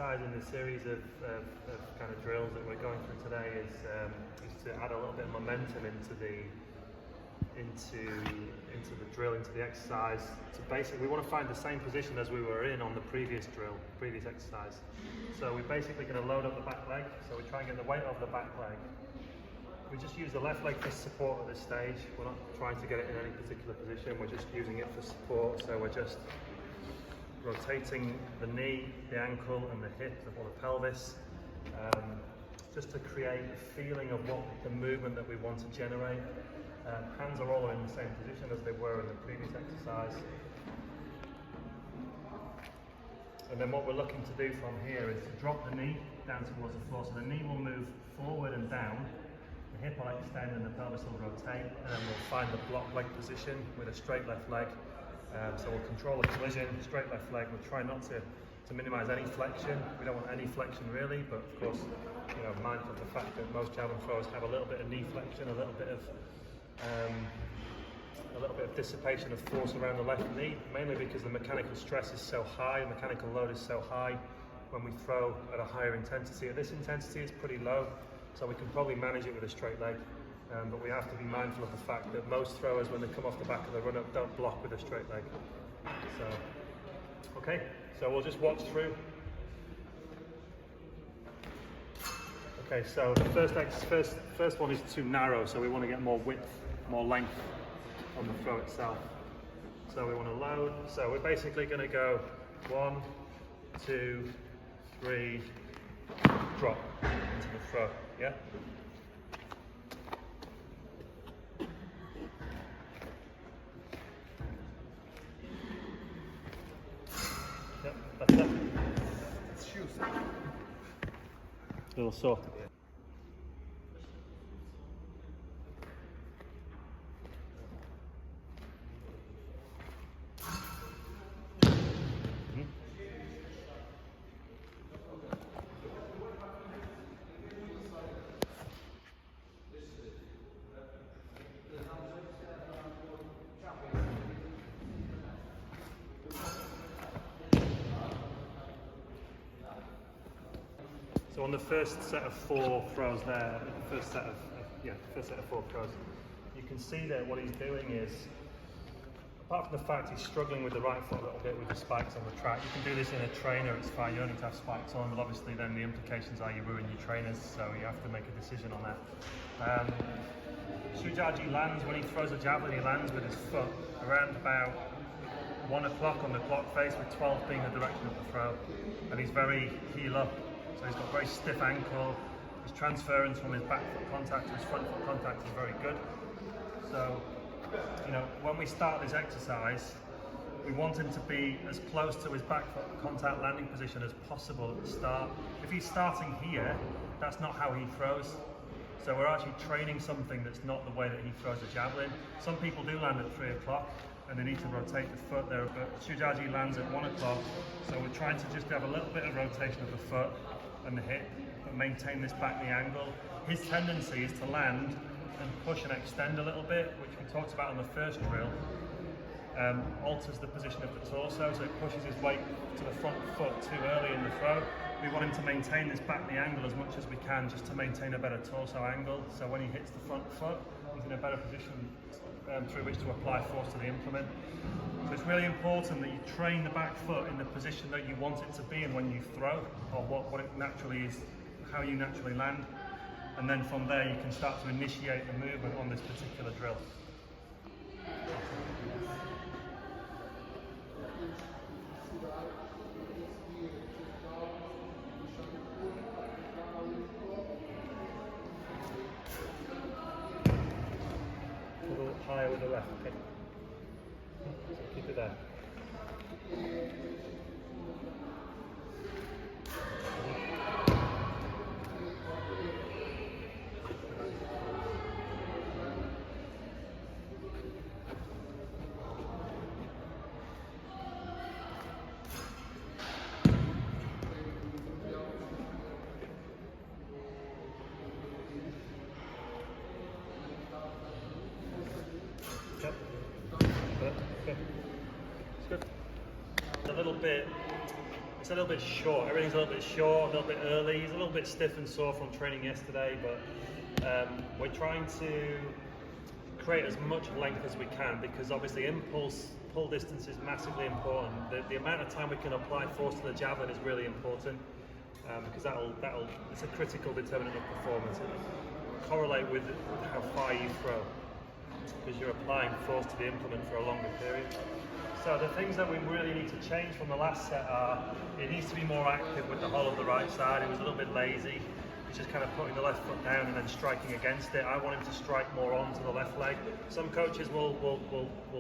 exercise in the series of kind of drills that we're going through today is to add a little bit of momentum into the drill, into the exercise. So basically we want to find the same position as we were in on the previous exercise. So we're basically going to load up the back leg. So we try and get the weight over the back leg. We just use the left leg for support at this stage. We're not trying to get it in any particular position, we're just using it for support. So we're just rotating the knee, the ankle and the hip or the pelvis, just to create a feeling of what the movement that we want to generate. Hands are all in the same position as they were in the previous exercise. And then what we're looking to do from here is to drop the knee down towards the floor. So the knee will move forward and down, the hip will extend and the pelvis will rotate, and then we'll find the block leg position with a straight left leg. So we'll control the collision, straight left leg. We'll try not to minimize any flexion. We don't want any flexion really, but of course, mindful of the fact that most javelin throwers have a little bit of knee flexion, a little bit of dissipation of force around the left knee, mainly because the mechanical stress is so high, mechanical load is so high when we throw at a higher intensity. At this intensity it's pretty low, so we can probably manage it with a straight leg, but we have to be mindful of the fact that most throwers, when they come off the back of the run-up, don't block with a straight leg. So, okay, so we'll just watch through. Okay, so the first one is too narrow, so we want to get more width, more length on the throw itself. So we want to load, so we're basically going to go 1, 2, 3, drop into the throw, yeah? Yep, that's it. It's shoes. Little soft. So on the first set of 4 throws there, the first set of 4 throws, you can see that what he's doing is, apart from the fact he's struggling with the right foot a little bit with the spikes on the track, you can do this in a trainer, it's fine, you don't need to have spikes on, but obviously then the implications are you ruin your trainers, so you have to make a decision on that. Shujaji lands, when he throws a javelin, he lands with his foot around about 1 o'clock on the clock face, with 12 being the direction of the throw, and he's very heel up. So he's got a very stiff ankle, his transference from his back foot contact to his front foot contact is very good. So, when we start this exercise, we want him to be as close to his back foot contact landing position as possible at the start. If he's starting here, that's not how he throws. So we're actually training something that's not the way that he throws a javelin. Some people do land at 3 o'clock and they need to rotate the foot there, but Shujaji lands at 1 o'clock. So we're trying to just have a little bit of rotation of the foot and the hip, but maintain this back knee angle. His tendency is to land and push and extend a little bit, which we talked about on the first drill. Alters the position of the torso, so it pushes his weight to the front foot too early in the throw. We want him to maintain this back knee angle as much as we can, just to maintain a better torso angle, so when he hits the front foot, he's in a better position through which to apply force to the implement. So it's really important that you train the back foot in the position that you want it to be in when you throw, or what it naturally is, how you naturally land, and then from there you can start to initiate the movement on this particular drill. A little higher with the left, okay? So keep it there. Yep. Okay. It's good. It's a little bit short. Everything's a little bit short, a little bit early. He's a little bit stiff and sore from training yesterday, but we're trying to create as much length as we can, because obviously impulse pull distance is massively important. The amount of time we can apply force to the javelin is really important, because it's a critical determinant of performance. It correlate with how far you throw, because you're applying force to the implement for a longer period. So the things that we really need to change from the last set are, it needs to be more active with the whole of the right side. It was a little bit lazy. He's just kind of putting the left foot down and then striking against it. I want him to strike more onto the left leg. Some coaches will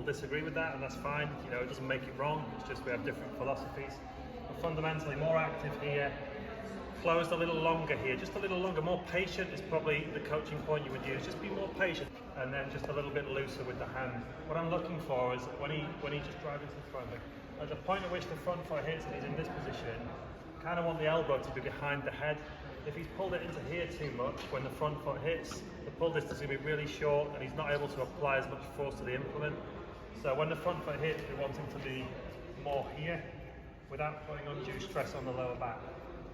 disagree with that, and that's fine. You know, it doesn't make it wrong. It's just we have different philosophies. But fundamentally, more active here. Closed a little longer here, just a little longer. More patient is probably the coaching point you would use. Just be more patient, and then just a little bit looser with the hand. What I'm looking for is when he just drives into the front, at the point at which the front foot hits and he's in this position, kind of want the elbow to be behind the head. If he's pulled it into here too much, when the front foot hits, the pull distance is going to be really short, and he's not able to apply as much force to the implement. So when the front foot hits, we want him to be more here, without putting undue stress on the lower back.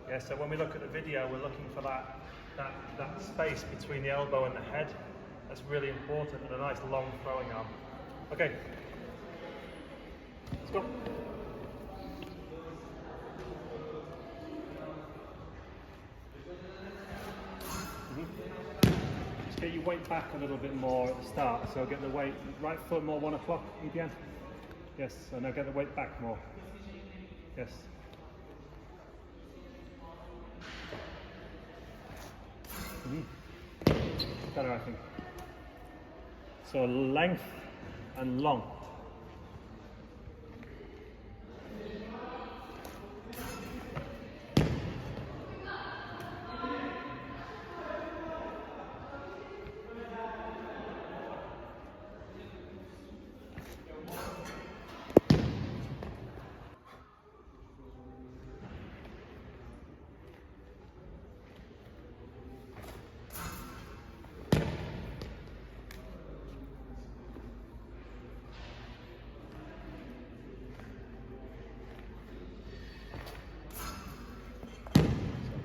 Yeah, so when we look at the video, we're looking for that space between the elbow and the head. That's really important, and a nice long throwing arm. Okay, let's go. Just get your weight back a little bit more at the start. So get the weight, right foot more 1 o'clock, again. Yes, so now get the weight back more. Yes. Better, I think. So length and long.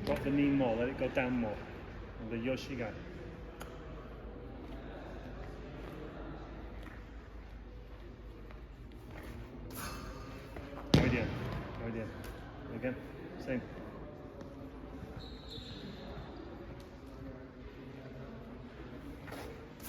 Drop the knee more, let it go down more. And the Yoshi guy. Muy bien, muy bien. Again, same.